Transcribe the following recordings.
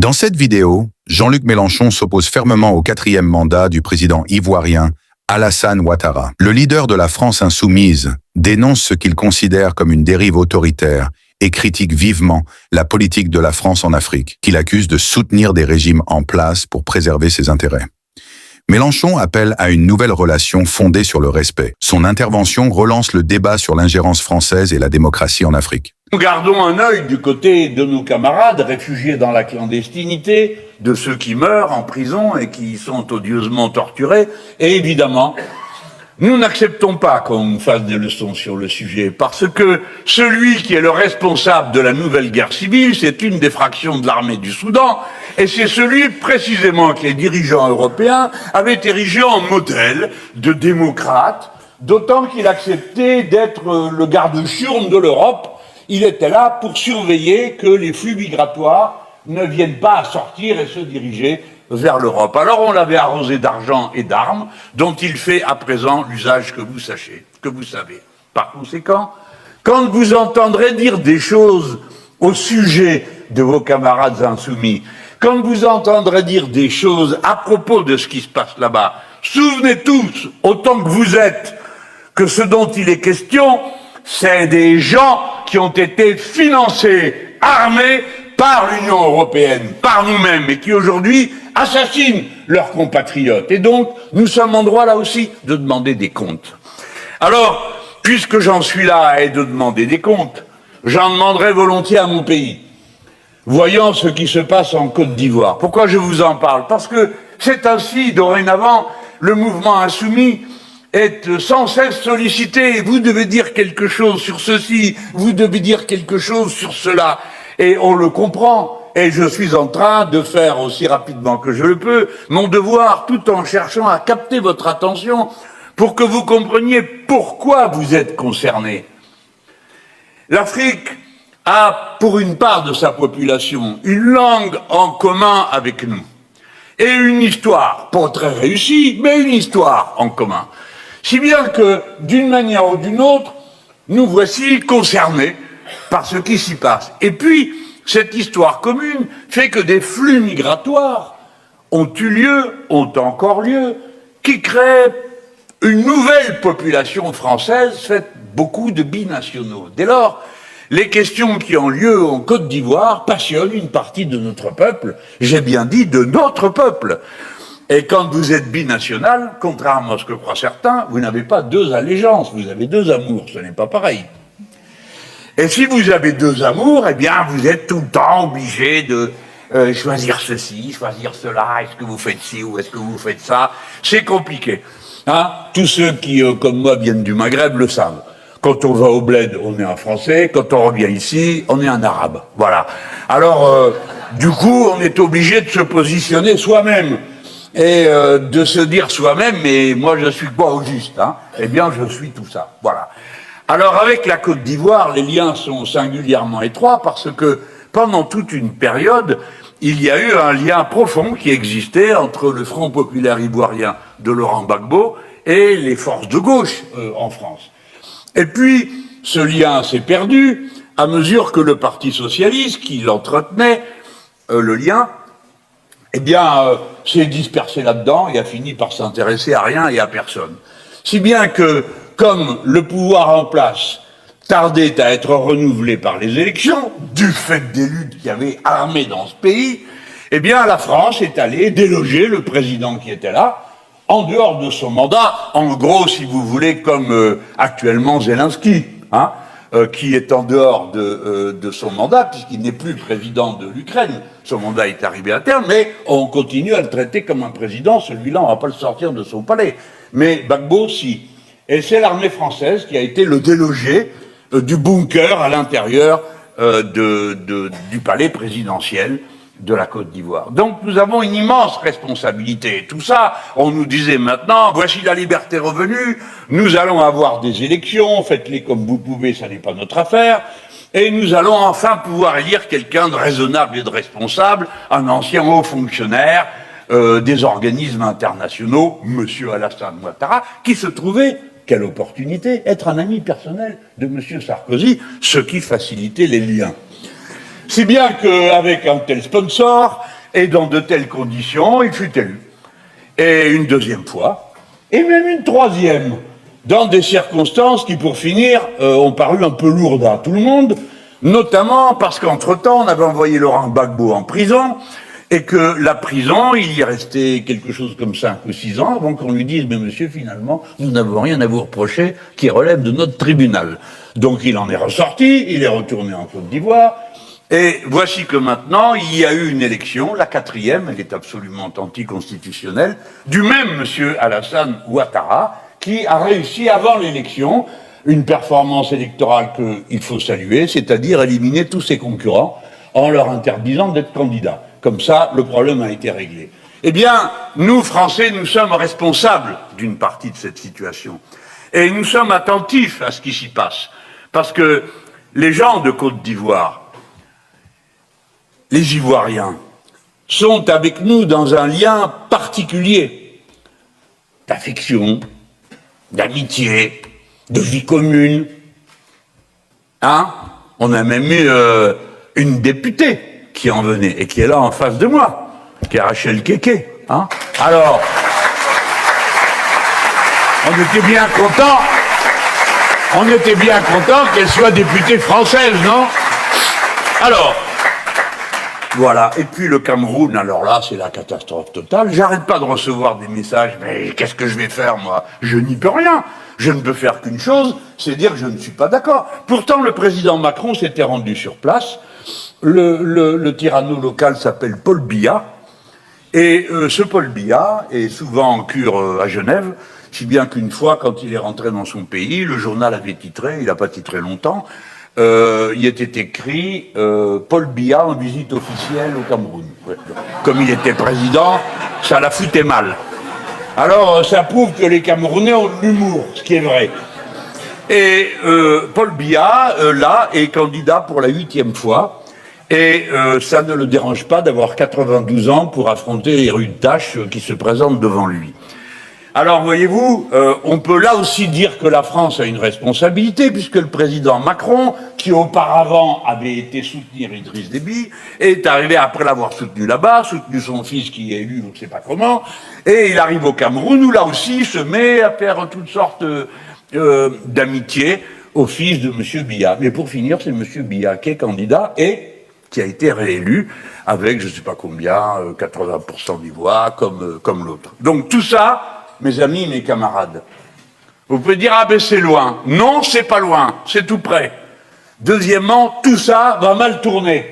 Dans cette vidéo, Jean-Luc Mélenchon s'oppose fermement au 4e mandat du président ivoirien Alassane Ouattara. Le leader de la France insoumise dénonce ce qu'il considère comme une dérive autoritaire et critique vivement la politique de la France en Afrique, qu'il accuse de soutenir des régimes en place pour préserver ses intérêts. Mélenchon appelle à une nouvelle relation fondée sur le respect. Son intervention relance le débat sur l'ingérence française et la démocratie en Afrique. Nous gardons un œil du côté de nos camarades réfugiés dans la clandestinité, de ceux qui meurent en prison et qui sont odieusement torturés. Et évidemment, nous n'acceptons pas qu'on nous fasse des leçons sur le sujet, parce que celui qui est le responsable de la nouvelle guerre civile, c'est une des fractions de l'armée du Soudan, et c'est celui précisément que les dirigeants européens avaient érigé en modèle de démocrate, d'autant qu'il acceptait d'être le garde-chiourme de l'Europe. Il était là pour surveiller que les flux migratoires ne viennent pas à sortir et se diriger vers l'Europe. Alors on l'avait arrosé d'argent et d'armes, dont il fait à présent l'usage que vous savez. Par conséquent, quand vous entendrez dire des choses au sujet de vos camarades insoumis, quand vous entendrez dire des choses à propos de ce qui se passe là-bas, souvenez tous, autant que vous êtes, que ce dont il est question, c'est des gens qui ont été financés, armés par l'Union européenne, par nous-mêmes, et qui aujourd'hui assassinent leurs compatriotes. Et donc, nous sommes en droit là aussi de demander des comptes. Alors, puisque j'en suis là et de demander des comptes, j'en demanderai volontiers à mon pays. Voyant ce qui se passe en Côte d'Ivoire. Pourquoi je vous en parle? Parce que c'est ainsi, dorénavant, le mouvement insoumis est sans cesse sollicité. Vous devez dire quelque chose sur ceci, vous devez dire quelque chose sur cela. Et on le comprend. Et je suis en train de faire aussi rapidement que je le peux mon devoir, tout en cherchant à capter votre attention pour que vous compreniez pourquoi vous êtes concernés. L'Afrique a, pour une part de sa population, une langue en commun avec nous. Et une histoire, pas très réussie, mais une histoire en commun. Si bien que, d'une manière ou d'une autre, nous voici concernés par ce qui s'y passe. Et puis, cette histoire commune fait que des flux migratoires ont eu lieu, ont encore lieu, qui créent une nouvelle population française faite beaucoup de binationaux. Dès lors, les questions qui ont lieu en Côte d'Ivoire passionnent une partie de notre peuple, j'ai bien dit de notre peuple. Et quand vous êtes binational, contrairement à ce que croient certains, vous n'avez pas deux allégeances, vous avez deux amours, ce n'est pas pareil. Et si vous avez deux amours, eh bien, vous êtes tout le temps obligé de choisir ceci, choisir cela, est-ce que vous faites ci ou est-ce que vous faites ça? C'est compliqué. Hein? Tous ceux qui, comme moi, viennent du Maghreb le savent. Quand on va au bled, on est un Français, quand on revient ici, on est un Arabe. Voilà. Alors, du coup, on est obligé de se positionner soi-même. Et de se dire soi-même, mais moi je suis pas au juste, hein. Eh bien je suis tout ça, voilà. Alors avec la Côte d'Ivoire, les liens sont singulièrement étroits parce que pendant toute une période, il y a eu un lien profond qui existait entre le Front populaire ivoirien de Laurent Gbagbo et les forces de gauche en France. Et puis ce lien s'est perdu à mesure que le Parti socialiste, qui l'entretenait, le lien, eh bien, s'est dispersé là-dedans et a fini par s'intéresser à rien et à personne. Si bien que, comme le pouvoir en place tardait à être renouvelé par les élections, du fait des luttes qui avaient armé dans ce pays, eh bien, la France est allée déloger le président qui était là, en dehors de son mandat, en gros, si vous voulez, comme actuellement Zelensky, hein, qui est en dehors de son mandat, puisqu'il n'est plus président de l'Ukraine. Son mandat est arrivé à terme, mais on continue à le traiter comme un président. Celui-là, on ne va pas le sortir de son palais. Mais Gbagbo, si. Et c'est l'armée française qui a été le délogé du bunker à l'intérieur du palais présidentiel de la Côte d'Ivoire. Donc nous avons une immense responsabilité. Tout ça, on nous disait maintenant, voici la liberté revenue, nous allons avoir des élections, faites-les comme vous pouvez, ça n'est pas notre affaire, et nous allons enfin pouvoir élire quelqu'un de raisonnable et de responsable, un ancien haut fonctionnaire des organismes internationaux, monsieur Alassane Ouattara, qui se trouvait, quelle opportunité, être un ami personnel de monsieur Sarkozy, ce qui facilitait les liens. Si bien qu'avec un tel sponsor et dans de telles conditions, il fut élu. Et une deuxième fois, et même une troisième, dans des circonstances qui, pour finir, ont paru un peu lourdes à tout le monde, notamment parce qu'entre-temps, on avait envoyé Laurent Gbagbo en prison, et que la prison, il y est resté quelque chose comme 5 ou 6 ans avant qu'on lui dise « Mais monsieur, finalement, nous n'avons rien à vous reprocher qui relève de notre tribunal. » Donc il en est ressorti, il est retourné en Côte d'Ivoire, et voici que maintenant, il y a eu une élection, la 4e, elle est absolument anticonstitutionnelle, du même monsieur Alassane Ouattara, qui a réussi avant l'élection une performance électorale qu'il faut saluer, c'est-à-dire éliminer tous ses concurrents en leur interdisant d'être candidats. Comme ça, le problème a été réglé. Eh bien, nous, Français, nous sommes responsables d'une partie de cette situation. Et nous sommes attentifs à ce qui s'y passe. Parce que les gens de Côte d'Ivoire, les Ivoiriens, sont avec nous dans un lien particulier d'affection, d'amitié, de vie commune. Hein? On a même eu une députée qui en venait et qui est là en face de moi, qui est Rachel Keke. Hein? Alors, on était bien content qu'elle soit députée française, non? Alors, voilà. Et puis le Cameroun, alors là, c'est la catastrophe totale. J'arrête pas de recevoir des messages, mais qu'est-ce que je vais faire, moi? Je n'y peux rien. Je ne peux faire qu'une chose, c'est dire que je ne suis pas d'accord. Pourtant, le président Macron s'était rendu sur place. Le tyranno local s'appelle Paul Biya, et ce Paul Biya est souvent en cure à Genève, si bien qu'une fois, quand il est rentré dans son pays, le journal avait titré, il n'a pas titré longtemps, il était écrit Paul Biya en visite officielle au Cameroun. Ouais. Comme il était président, ça la foutait mal. Alors, ça prouve que les Camerounais ont de l'humour, ce qui est vrai. Et Paul Biya, là, est candidat pour la 8e fois. Et ça ne le dérange pas d'avoir 92 ans pour affronter les rudes tâches qui se présentent devant lui. Alors, voyez-vous, on peut là aussi dire que la France a une responsabilité, puisque le président Macron, qui auparavant avait été soutenir Idriss Déby, est arrivé après l'avoir soutenu là-bas, soutenu son fils qui est élu, on ne sait pas comment, et il arrive au Cameroun où là aussi il se met à faire toutes sortes d'amitié au fils de M. Biya. Mais pour finir, c'est M. Biya qui est candidat et qui a été réélu avec, je ne sais pas combien, 80% des voix, comme l'autre. Donc tout ça, mes amis, mes camarades, vous pouvez dire, ah ben c'est loin. Non, c'est pas loin, c'est tout près. Deuxièmement, tout ça va mal tourner.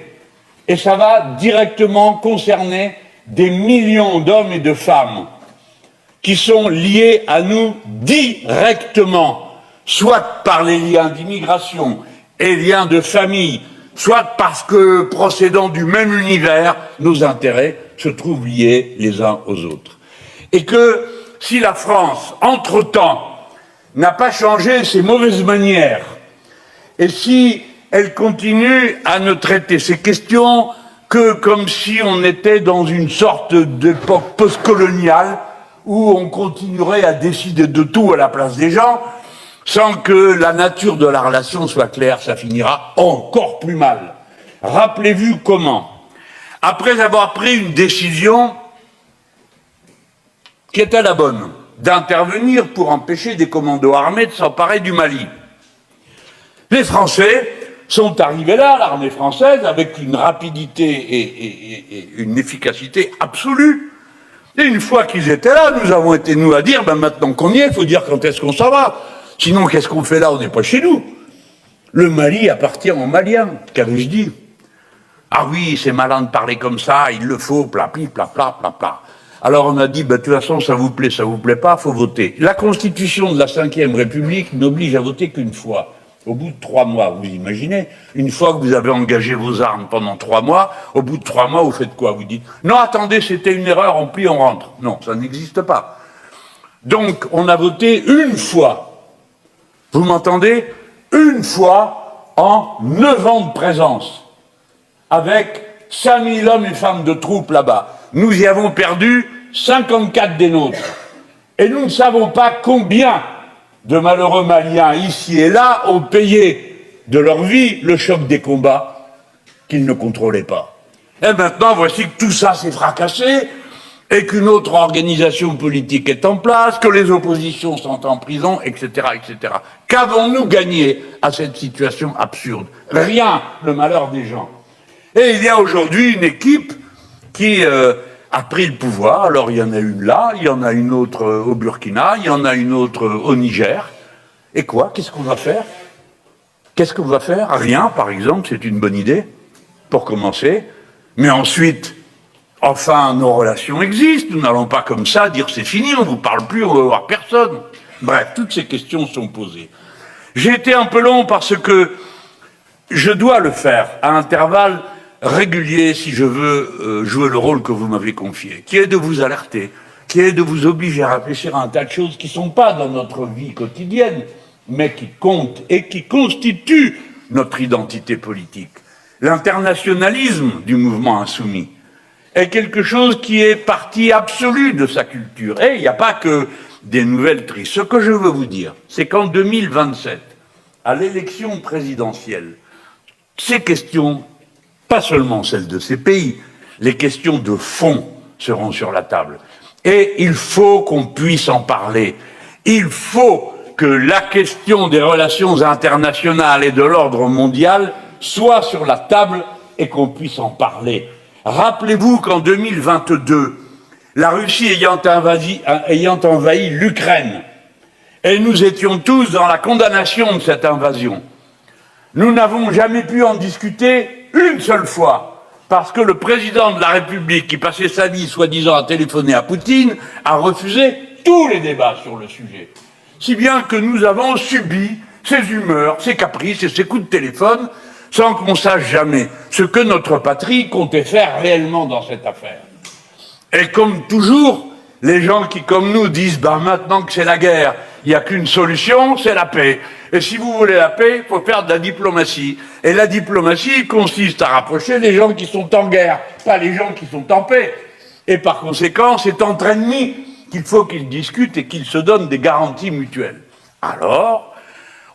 Et ça va directement concerner des millions d'hommes et de femmes qui sont liés à nous directement, soit par les liens d'immigration et liens de famille, soit parce que, procédant du même univers, nos intérêts se trouvent liés les uns aux autres. Et que, si la France, entre-temps, n'a pas changé ses mauvaises manières, et si elle continue à ne traiter ces questions que comme si on était dans une sorte d'époque postcoloniale, où on continuerait à décider de tout à la place des gens, sans que la nature de la relation soit claire, ça finira encore plus mal. Rappelez-vous comment, après avoir pris une décision qui était la bonne, d'intervenir pour empêcher des commandos armés de s'emparer du Mali, les Français sont arrivés là, l'armée française, avec une rapidité et une efficacité absolue. Et une fois qu'ils étaient là, nous avons été, nous, à dire, ben maintenant qu'on y est, il faut dire quand est-ce qu'on s'en va. Sinon, qu'est-ce qu'on fait là? On n'est pas chez nous. Le Mali appartient aux Maliens. Qu'avais-je dit? Ah oui, c'est malin de parler comme ça, il le faut, pla-pli, pla-pla, pla-pla. Alors on a dit, ben, de toute façon, ça vous plaît pas, faut voter. La Constitution de la Ve République n'oblige à voter qu'une fois. Au bout de 3 mois, vous imaginez, une fois que vous avez engagé vos armes pendant 3 mois, au bout de 3 mois, vous faites quoi? Vous dites, non, attendez, c'était une erreur, on plie, on rentre. Non, ça n'existe pas. Donc, on a voté une fois. Vous m'entendez? Une fois en 9 ans de présence, avec 5000 hommes et femmes de troupes là-bas. Nous y avons perdu 54 des nôtres. Et nous ne savons pas combien de malheureux Maliens, ici et là, ont payé de leur vie le choc des combats. qu'ils ne contrôlaient pas. Et maintenant, voici que tout ça s'est fracassé, et qu'une autre organisation politique est en place, que les oppositions sont en prison, etc., etc. Qu'avons-nous gagné à cette situation absurde? Rien, le malheur des gens. Et il y a aujourd'hui une équipe qui a pris le pouvoir. Alors il y en a une là, il y en a une autre au Burkina, il y en a une autre au Niger. Et quoi? Qu'est-ce qu'on va faire? Qu'est-ce qu'on va faire? Rien, par exemple, c'est une bonne idée, pour commencer. Mais ensuite, enfin, nos relations existent. Nous n'allons pas comme ça dire c'est fini, on ne vous parle plus, on ne va voir personne. Bref, toutes ces questions sont posées. J'ai été un peu long parce que je dois le faire à intervalles réguliers si je veux jouer le rôle que vous m'avez confié, qui est de vous alerter, qui est de vous obliger à réfléchir à un tas de choses qui ne sont pas dans notre vie quotidienne, mais qui comptent et qui constituent notre identité politique. L'internationalisme du mouvement insoumis est quelque chose qui est partie absolue de sa culture. Et il n'y a pas que des nouvelles tristes. Ce que je veux vous dire, c'est qu'en 2027, à l'élection présidentielle, ces questions, pas seulement celles de ces pays, les questions de fond seront sur la table. Et il faut qu'on puisse en parler. Il faut que la question des relations internationales et de l'ordre mondial soit sur la table et qu'on puisse en parler. Rappelez-vous qu'en 2022, la Russie ayant envahi l'Ukraine, et nous étions tous dans la condamnation de cette invasion, nous n'avons jamais pu en discuter une seule fois, parce que le président de la République, qui passait sa vie soi-disant à téléphoner à Poutine, a refusé tous les débats sur le sujet. Si bien que nous avons subi ses humeurs, ses caprices et ses coups de téléphone, sans qu'on sache jamais ce que notre patrie comptait faire réellement dans cette affaire. Et comme toujours, les gens qui, comme nous, disent « maintenant que c'est la guerre, il n'y a qu'une solution, c'est la paix. Et si vous voulez la paix, il faut faire de la diplomatie. Et la diplomatie consiste à rapprocher les gens qui sont en guerre, pas les gens qui sont en paix. Et par conséquent, c'est entre ennemis qu'il faut qu'ils discutent et qu'ils se donnent des garanties mutuelles. » Alors,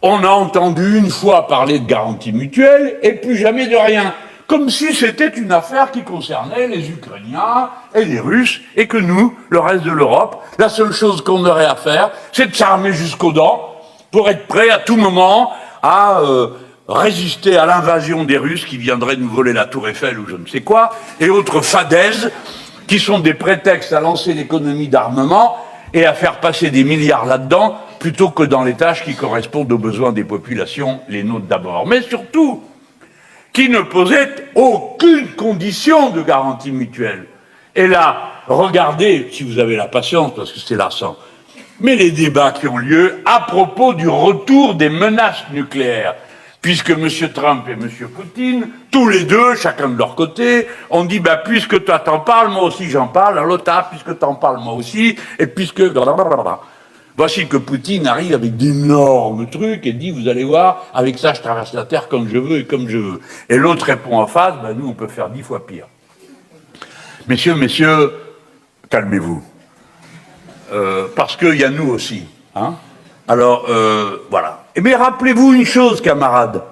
on a entendu une fois parler de garantie mutuelle et plus jamais de rien. Comme si c'était une affaire qui concernait les Ukrainiens et les Russes et que nous, le reste de l'Europe, la seule chose qu'on aurait à faire, c'est de s'armer jusqu'aux dents pour être prêt à tout moment à résister à l'invasion des Russes qui viendraient nous voler la Tour Eiffel ou je ne sais quoi, et autres fadaises qui sont des prétextes à lancer l'économie d'armement et à faire passer des milliards là-dedans, plutôt que dans les tâches qui correspondent aux besoins des populations, les nôtres d'abord. Mais surtout, qui ne posait aucune condition de garantie mutuelle. Et là, regardez, si vous avez la patience, parce que c'est lassant, mais les débats qui ont lieu à propos du retour des menaces nucléaires, puisque M. Trump et M. Poutine, tous les deux, chacun de leur côté, ont dit « puisque toi t'en parles, moi aussi j'en parle, alors l'autre, puisque t'en parles, moi aussi, et puisque... » Voici que Poutine arrive avec d'énormes trucs et dit « vous allez voir, avec ça je traverse la Terre quand je veux et comme je veux ». Et l'autre répond en face « nous on peut faire 10 fois pire ». Messieurs, calmez-vous. Parce qu'il y a nous aussi. Hein. Alors, voilà. Mais rappelez-vous une chose, camarades.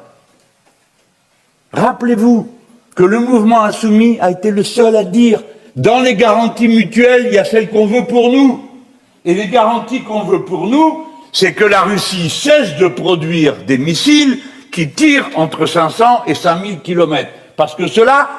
Rappelez-vous que le mouvement insoumis a été le seul à dire « dans les garanties mutuelles, il y a celles qu'on veut pour nous ». Et les garanties qu'on veut pour nous, c'est que la Russie cesse de produire des missiles qui tirent entre 500 et 5000 kilomètres. Parce que cela